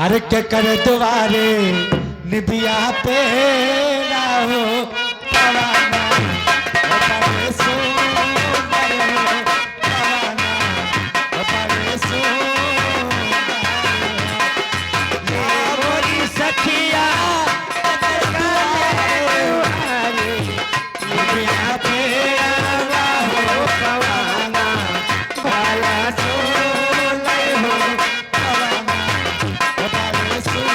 अरे के करे दुआरे निबिया पे हो पवाना बड़े सुंदर हो पवाना बड़े सुंदर मोरी सखिया निबिया पे हो पवाना बाला सोलय हो पवाना बड़े सुंदर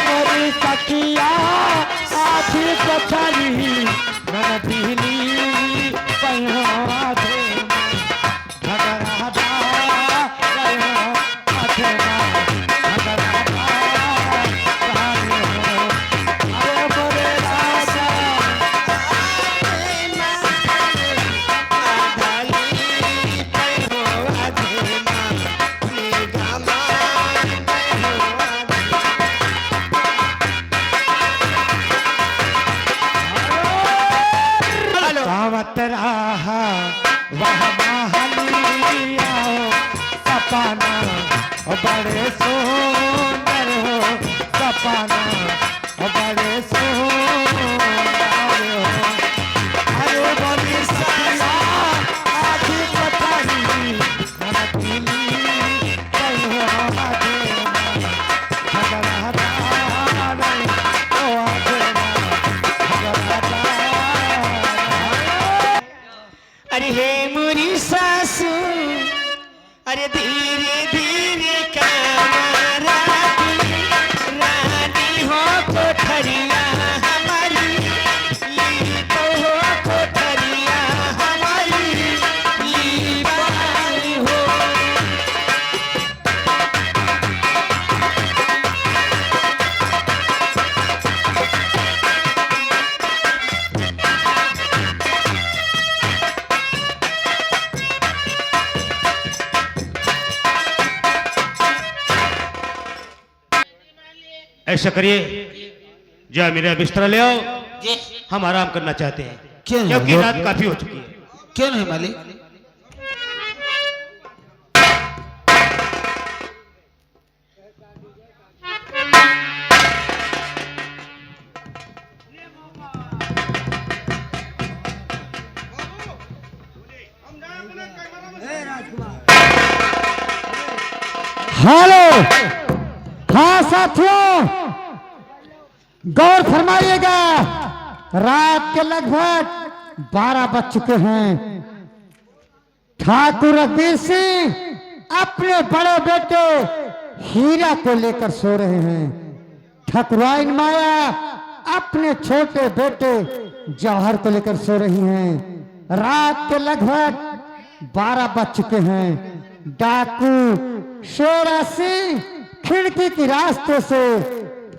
मोरी सखिया आधी पथरी मन पीली पहिया दे भगरादा गयो अथवा भगरादा कहानी हो अरे मोरे राजा आधाली पहियो अधेना गामा गावत रहा वह महलिया सपना बड़े सुंदर हो सपना बड़े सुंदर हो अरे बोली सखिया आधी पथरी मन पीली कहियो अधेना भगरादा ओ अधेना भगरादा अरे हे मोरी सासू अरे धीरे धीरे रानी हो कोठरिया हमारी ली तो हो कोठरिया हमारी ली पाई हो ऐसा करिए जा मेरा बिस्तर ले आओ हम आराम करना चाहते हैं क्यों क्योंकि रात काफी हो चुकी है क्यों नहीं मालिक? हेलो हाँ साथियों गौर फरमाइएगा रात के लगभग 12 बज चुके हैं। ठाकुर रघुवीर सिंह अपने बड़े बेटे हीरा को लेकर सो रहे हैं। ठकुराइन माया अपने छोटे बेटे जौहर को लेकर सो रही हैं। रात के लगभग 12 बज चुके हैं। डाकू शेरा सिंह खिड़की के रास्ते से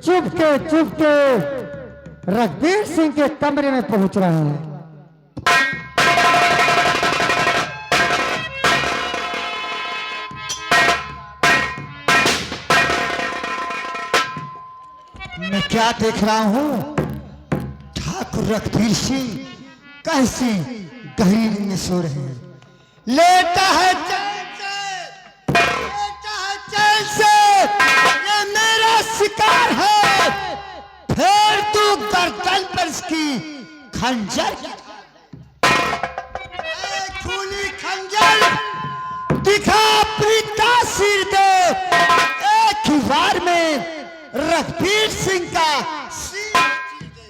चुपके चुपके रघुवीर सिंह के कमरे में पहुंच रहा है। मैं क्या देख रहा हूँ? ठाकुर रघुवीर सिंह कैसी गहरी नींद में सो रहे हैं। लेटा है चैन से, लेटा है चैन से, ये मेरा शिकार है। फिर तू गर्दन पर इसकी खंजर, खूनी खंजर दिखा, अपनी तासीर दे। एक ही बार में रघुवीर सिंह का सिर चीर दे।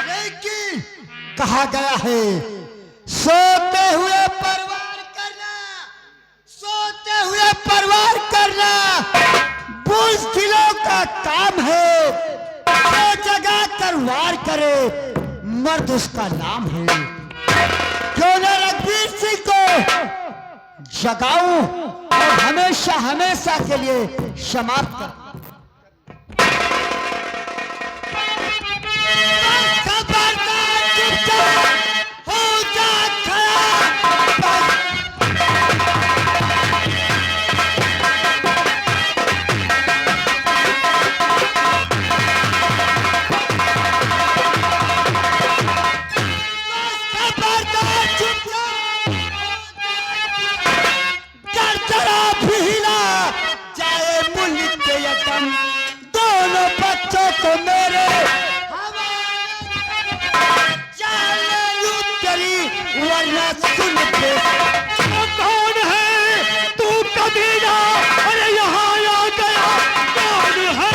लेकिन कहा गया है सोते हुए परवार करना, सोते हुए परवार करना बुज़दिलों का काम है। जो जगह कर वार करे मर्द उसका नाम है। क्यों न रघुवीर सिंह को जगाऊं और हमेशा हमेशा के लिए समाप्त कर। खबरदार चुपचाप हो जा खड़ा। दोनों बच्चों को मेरे करी वरना सुन के। कौन है तू कबीरा? अरे यहाँ आ गया, कौन है?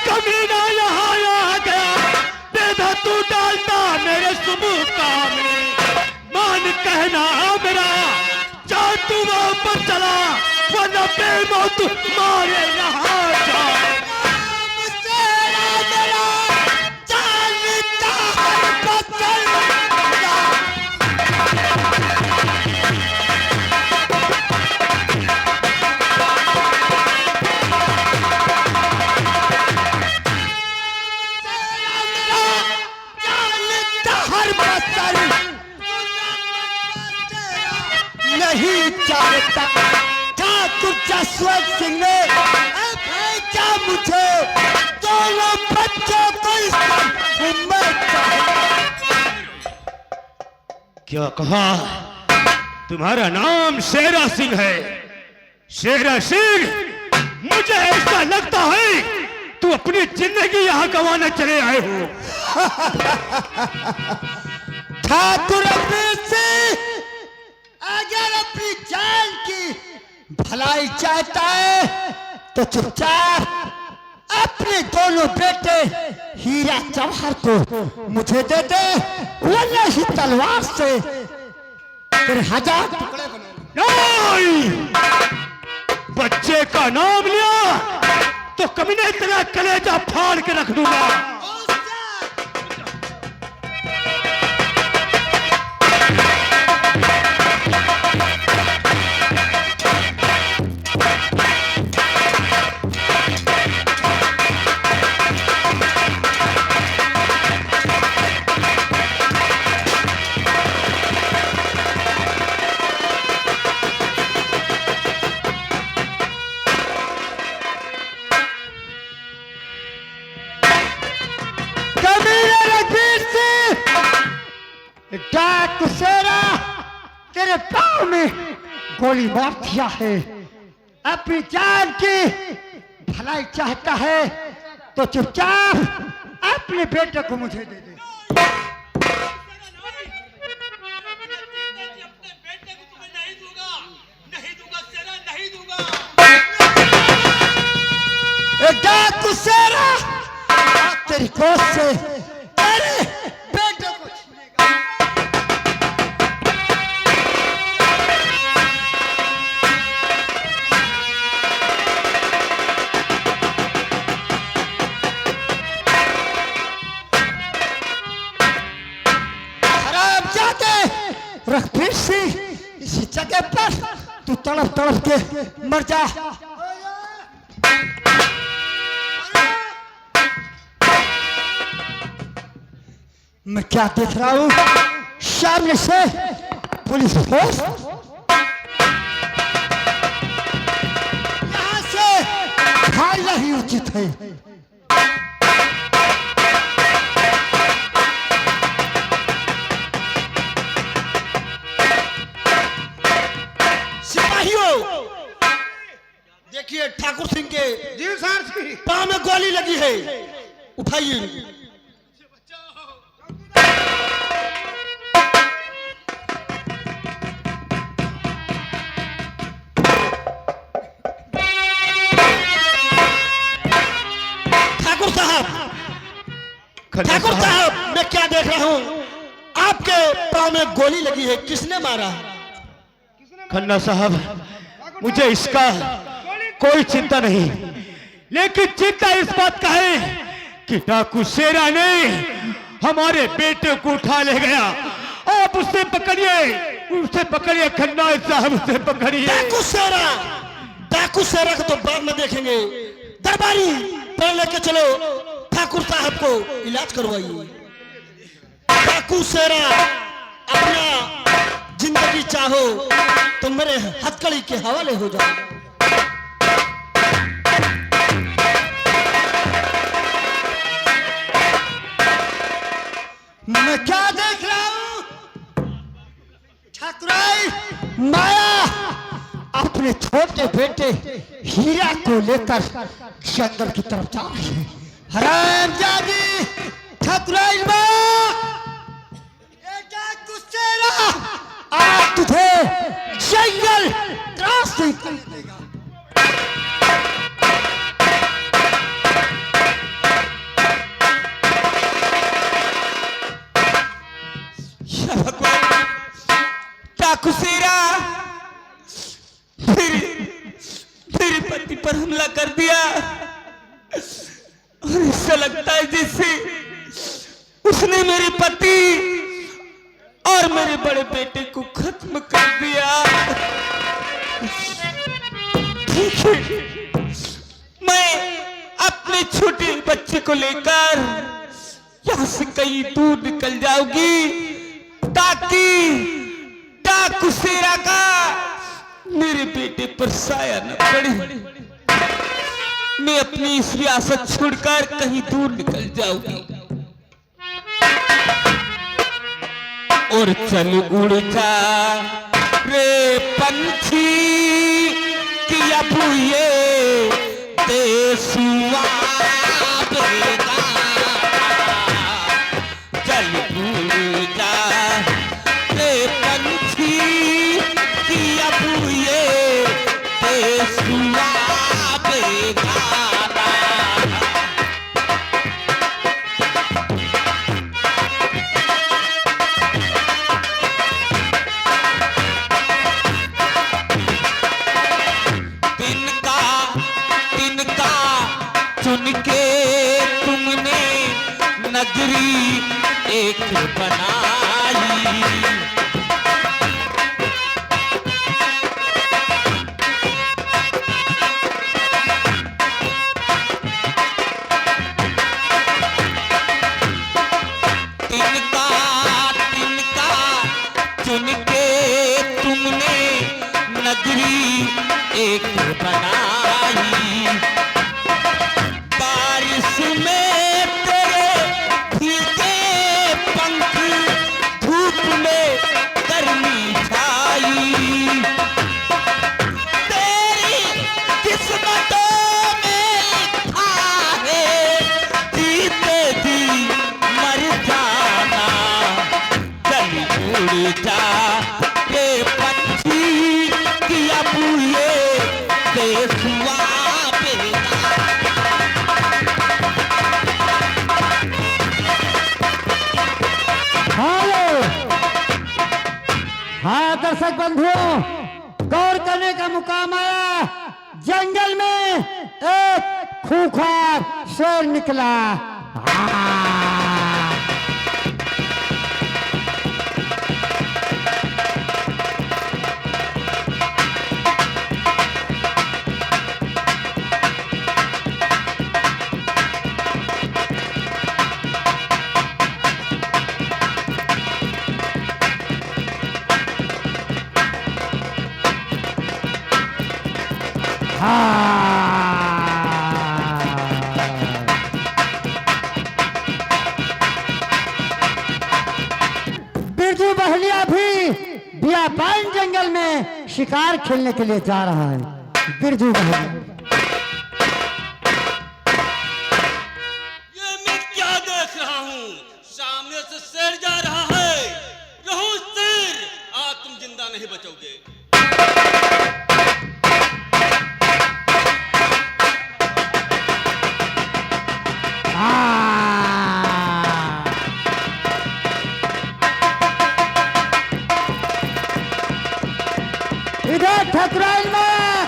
कमीना यहाँ आ गया, बेधा तू डालता मेरे सुबह काम में। मान कहना मेरा, जा तू वापस चला, वरना बेमौत मारे यहाँ जा। नहीं चाहता ठाकुर जसवंत सिंह ने भेजा मुझे दोनों बच्चों को इस क्या कहा? तुम्हारा नाम शेरा सिंह है? शेरा सिंह, मुझे ऐसा लगता है तू अपनी जिंदगी यहाँ गंवाने चले आए हो। ठाकुर सिंह अगर अपनी जान की भलाई चाहता है तो चुपचाप अपने दोनों बेटे हीरा जवाहर को मुझे दे दे, वरना ही तलवार से तेरे 1000 टुकड़े बना। नहीं! बच्चे का नाम लिया तो कमीने तेरा कलेजा फाड़ के रख दूंगा। डाकू शेरा, तेरे पाँव में गोली मार दिया है। अपनी जान की भलाई चाहता है तो चुपचाप अपने बेटे को मुझे दे दे। डाकू शेरा, तेरी कोस से तेरे बेटे को छीनेगा। खराब जाते रघुवीर सिंह, इसी जगह पर तू तड़प तड़प के मर जा। मैं क्या देख रहा हूँ? सामने से पुलिस फोर्स यहाँ से भागना ही उचित है। सिपाहियों, देखिए ठाकुर सिंह के जी सर, पांव में गोली लगी है, उठाइए। ठाकुर साहब, मैं क्या देख रहा हूँ? आपके पांव में गोली लगी है, किसने मारा? खन्ना साहब, मुझे इसका कोई चिंता नहीं, लेकिन चिंता इस बात का है कि डाकू शेरा ने हमारे बेटे को उठा ले गया। आप उसे पकड़िए, उसे पकड़िए खन्ना साहब, उसे पकड़िए। डाकू शेरा को तो बाद में देखेंगे। दरबारी पर लेके चलो, ठाकुर साहब को इलाज करवाइए। डाकू शेरा, अपना जिंदगी चाहो तो मेरे हथकड़ी के हवाले हो जाओ। अपने छोटे बेटे हीरा को लेकर जंगल की तरफ जा रहे हैं। हरामजादी ठाकुराइन माँ, ये डाकू शेरा आज तुझे जंगल त्रास नहीं करने देगा। या भगवान, डाकू शेरा मेरे पति पर हमला कर दिया और ऐसा लगता है जैसे उसने मेरे पति और मेरे बड़े बेटे को खत्म कर दिया। ठीक है, मैं अपने छोटे बच्चे को लेकर यहां से कहीं दूर निकल जाऊंगी ताकि डाकू शेरा का मेरे बेटे पर साया न पड़े। मैं अपनी इस रियासत छोड़कर कहीं दूर निकल जाऊंगी और चल उड़ जा रे पंछी कि अब ये देशुआ बेगा। चल उड़ जा रे पंछी कि अब ये देशुआ बेगा। चुन के तुमने नगरी एक बनाई। तिनका चुन के तुमने नगरी एक बनाई। बारिश में तेरे भीगे पंख, धूप में गर्मी छाई। तेरी किस्मतों में लिखा है जीते जी मर जाना। चल उड़ जा ये पंछी कि अब ये देशुआ बेगा। हाँ दर्शक बंधुओं, गौर करने का मुकाम आया। जंगल में एक खूंखार शेर निकला। बिरजू बहलिया भी बियाबान जंगल में शिकार खेलने के लिए जा रहा है। बिरजू बहलिया, ये मैं क्या देख रहा हूँ? सामने से शेर जा रहा है। रहो शेर, आज तुम जिंदा नहीं बचोगे। इधर ठाकुराइन माँ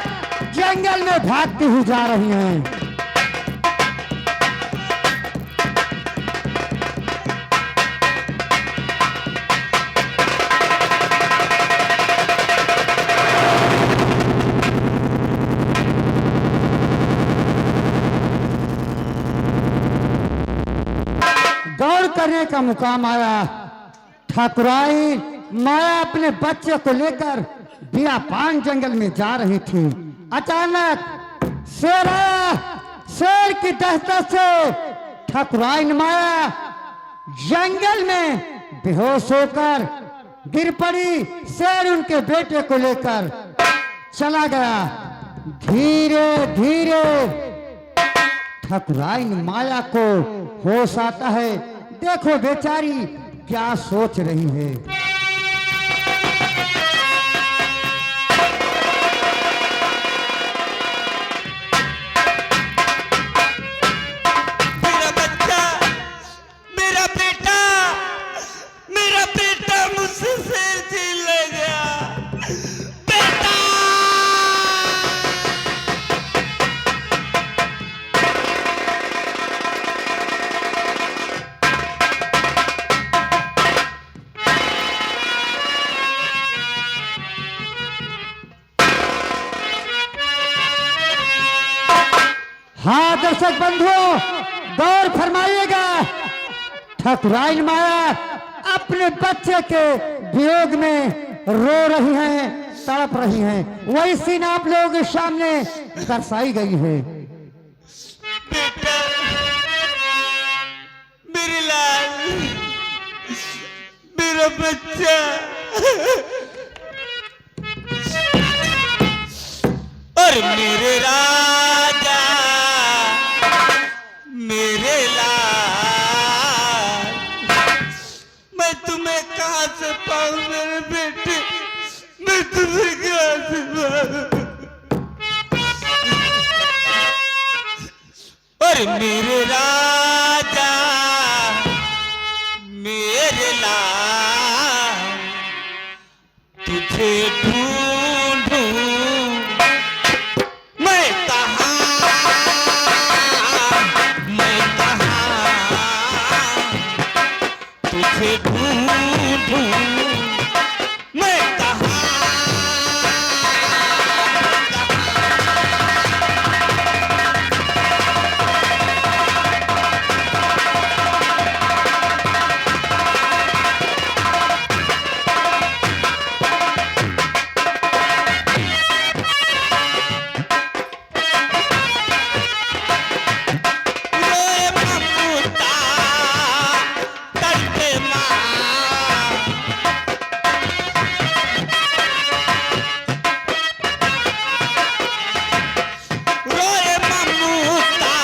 जंगल में भागती हुई जा रही हैं। गौर करने का मुकाम आया। ठाकुराइन माया अपने बच्चे को लेकर बियाबान जंगल में जा रही थी। अचानक शेर आया। शेर की दहशत से ठाकुराइन माया जंगल में बेहोश होकर गिर पड़ी। शेर उनके बेटे को लेकर चला गया। धीरे धीरे ठकुराइन माया को होश आता है। देखो बेचारी क्या सोच रही है। मेरा बच्चा, मेरा बेटा, मेरा बेटा मुझसे शेर छीन ले गया। बेटा! हाँ दर्शक बंधुओं, गौर फरमाइएगा। ठकुराइन माया अपने बच्चे के वियोग में रो रही हैं, तड़प रही हैं। वही सीन आप लोगों के सामने दर्शाई गई है। बेटा, मेरी लाल, मेरा बच्चा, और मेरे राजा, मेरे लाल, मैं तुम्हें कहाँ से पाऊं मेरे बेटे, मैं तुम्हें कहाँ से पाऊं? और मेरे राजा, मेरे लाल, तुझे ढूंढूं मैं कहाँ, तुझे ढूंढूं मैं कहाँ। रोए ममता तड़पे माँ, रोए ममता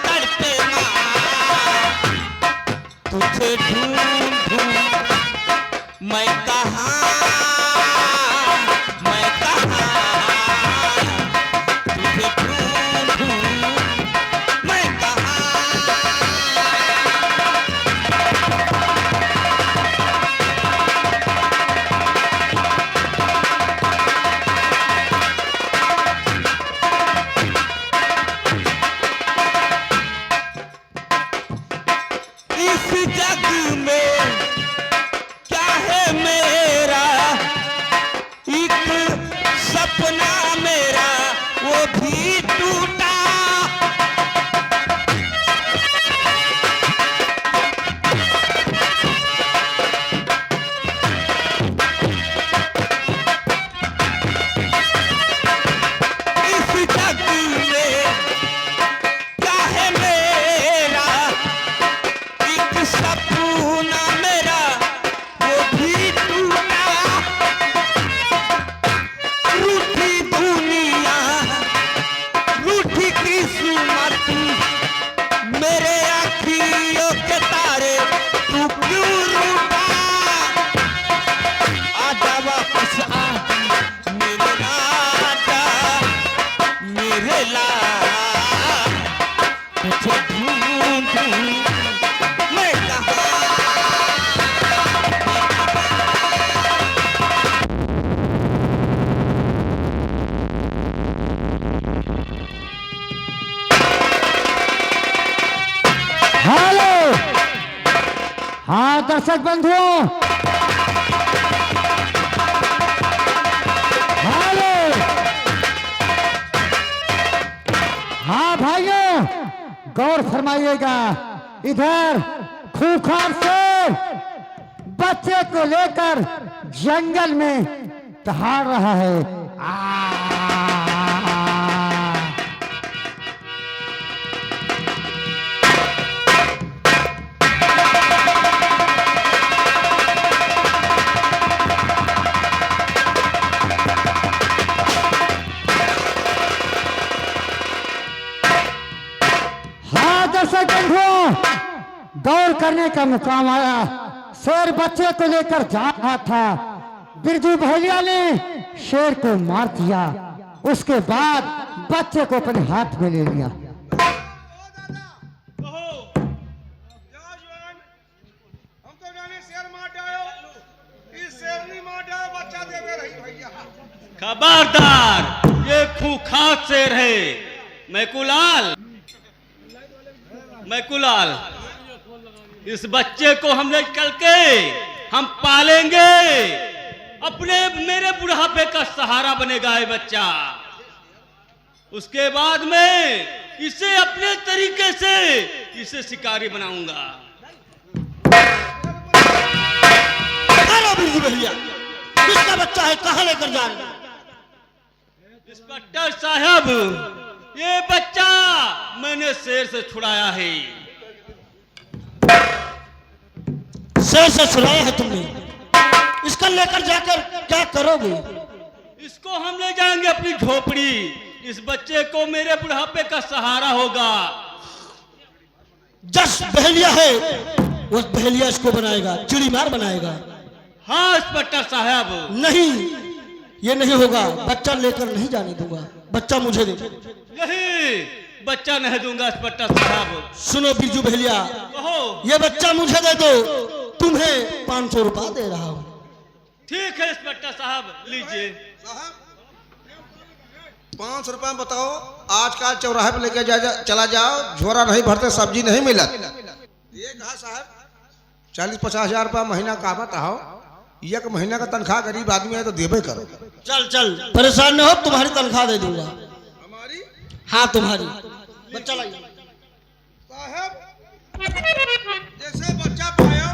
तड़पे माँ, तुझे ढूंढूं मैं कहाँ, मैं कहाँ, तुझे ढूंढूं मैं कहाँ। इस जग में क्या है मेरा, एक सपना मेरा वो भी टूटा। इस जग में क्या है मेरा, एक सपना मेरा वो भी टूटा। रूठी दुनिया, रूठी किस्मत, मेरे आँखियों के तारे तू क्यों रूठा। आजा वापस आ मेरे राजा, मेरे लाल, तुझे ढूंढूं मैं कहाँ। हेलो, हाँ दर्शक बंधुओं, हेलो, हाँ भाइयों, गौर फरमाइएगा। इधर खूंखार शेर बच्चे को लेकर जंगल में दहाड़ रहा है। हाँ दर्शक बंधुओं, गौर करने का मुकाम आया। शेर बच्चे को लेकर जा रहा था, बिरजू बहेलिया ने शेर को मार दिया। उसके बाद बच्चे को अपने हाथ में ले लिया। खबरदार, ये खूंखार शेर है। मैकुलाल, इस बच्चे को हम ले चल के हम पालेंगे। अपने मेरे बुढ़ापे का सहारा बनेगा ये बच्चा। उसके बाद में इसे अपने तरीके से इसे शिकारी बनाऊंगा। अरे बिरजू भैया, किसका बच्चा है, कहाँ लेकर जा रहे हैं? इंस्पेक्टर साहब, ये बच्चा मैंने शेर से छुड़ाया है। शेर से छुड़ाया है तुमने? इसका लेकर जाकर क्या करोगे? इसको हम ले जाएंगे अपनी झोपड़ी। इस बच्चे को मेरे बुढ़ापे का सहारा होगा। जस बहेलिया है, उस बहेलिया इसको बनाएगा, चिड़ी मार बनाएगा। हाँ इंस्पेक्टर साहब। नहीं, ये नहीं होगा। बच्चा लेकर नहीं जाने दूंगा। बच्चा मुझे दे। नहीं, बच्चा नहीं दूंगा इंस्पेक्टर साहब। सुनो बिरजू बहेलिया, कहो। ये बच्चा मुझे दे दो, तुम्हें 500 रुपया दे रहा हूं। ठीक है इंस्पेक्टर साहब, लीजिए। 500 रुपया बताओ। आजकल चौराहे पे लेके चला जाओ, झोरा नहीं भरते, सब्जी नहीं मिलत। ये कहा साहब 40-50 हजार रुपया महीना का बताओ। एक महीना का तनख्वाह गरीब आदमी है तो देबे करो। चल चल, परेशान न हो, तुम्हारी तनख्वाह दे दूंगा। हमारी? हाँ तुम्हारी। बच्चा लाइए। साहब जैसे बच्चा पायो,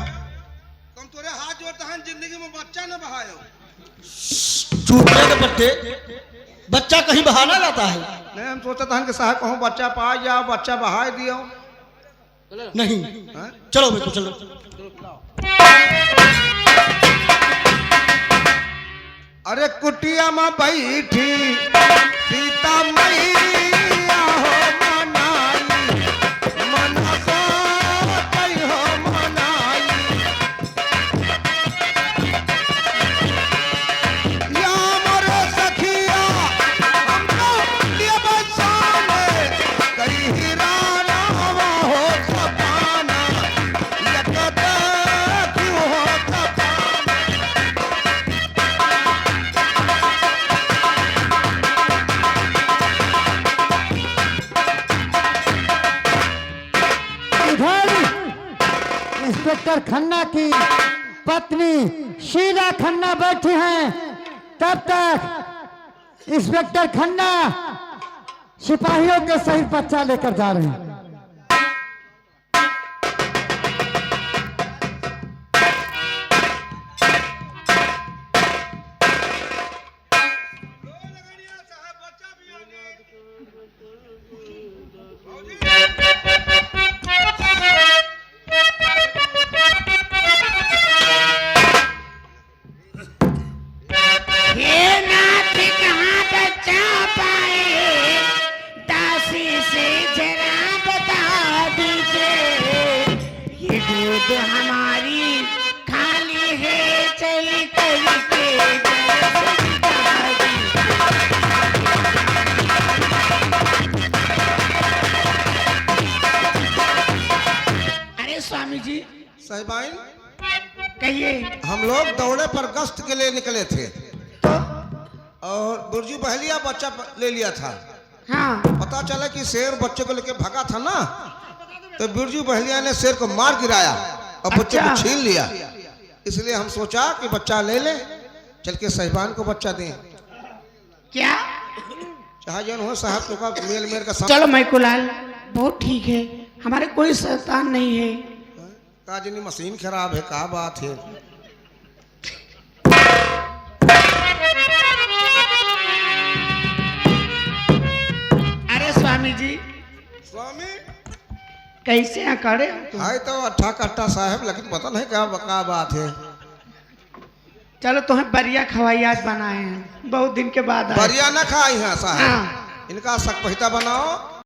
तुम तोरे हाथ जोड़ता है, जिंदगी में बच्चा न बहायो। चूतने के पट्टे, बच्चा कहीं बहाना जाता है? नहीं, हम सोचते हैं कि साहब कहूँ बच्चा पा जाओ, बच्चा बहाय दियो। नहीं, हाँ? चलो बेटो चलो। अरे कुटिया में बैठी सीता मैया हो मनाई, मनसा कई हो मनाई। या मोरे सखिया हमको लिए बचाने, कई हीरा रामा हो सपाना, यकता क्यों हो सपाना। इधर इंस्पेक्टर खन्ना की पत्नी शीला खन्ना बैठी हैं। तब तक इंस्पेक्टर खन्ना सिपाहियों के सहित बच्चा लेकर जा रहे हैं। हे नाथ कहाँ बचा पाए, दासी से जरा बता दीजिए। ये दूध हमारी खाली है, चल करके अरे स्वामी जी साहिबाइन, कहिए। हम लोग दौड़े पर गश्त के लिए निकले थे और बिरजू बहेलिया बच्चा ले लिया था। हाँ, पता चला कि शेर बच्चे को लेके भागा था ना, तो बिरजू बहेलिया ने शेर को मार गिराया और बच्चे को अच्छा। छीन लिया। इसलिए हम सोचा कि बच्चा ले ले, चल के साहिबान को बच्चा दें। क्या? चाहे जन हो साहब, तो का मेल मेल का चलो मैकुलाल, बहुत ठीक है, हमारे कोई शैतान नहीं है। काजनी मशीन खराब है, क्या बात है। अरे स्वामी जी, स्वामी कैसे अकड़े? हाय तो अट्ठा कट्टा साहब, लेकिन पता नहीं क्या बात है। चलो तुम्हें बरिया खवाई आज बनाए हैं, बहुत दिन के बाद आए। बढ़िया ना खाई है साहब। हाँ। इनका सकपहिता बनाओ।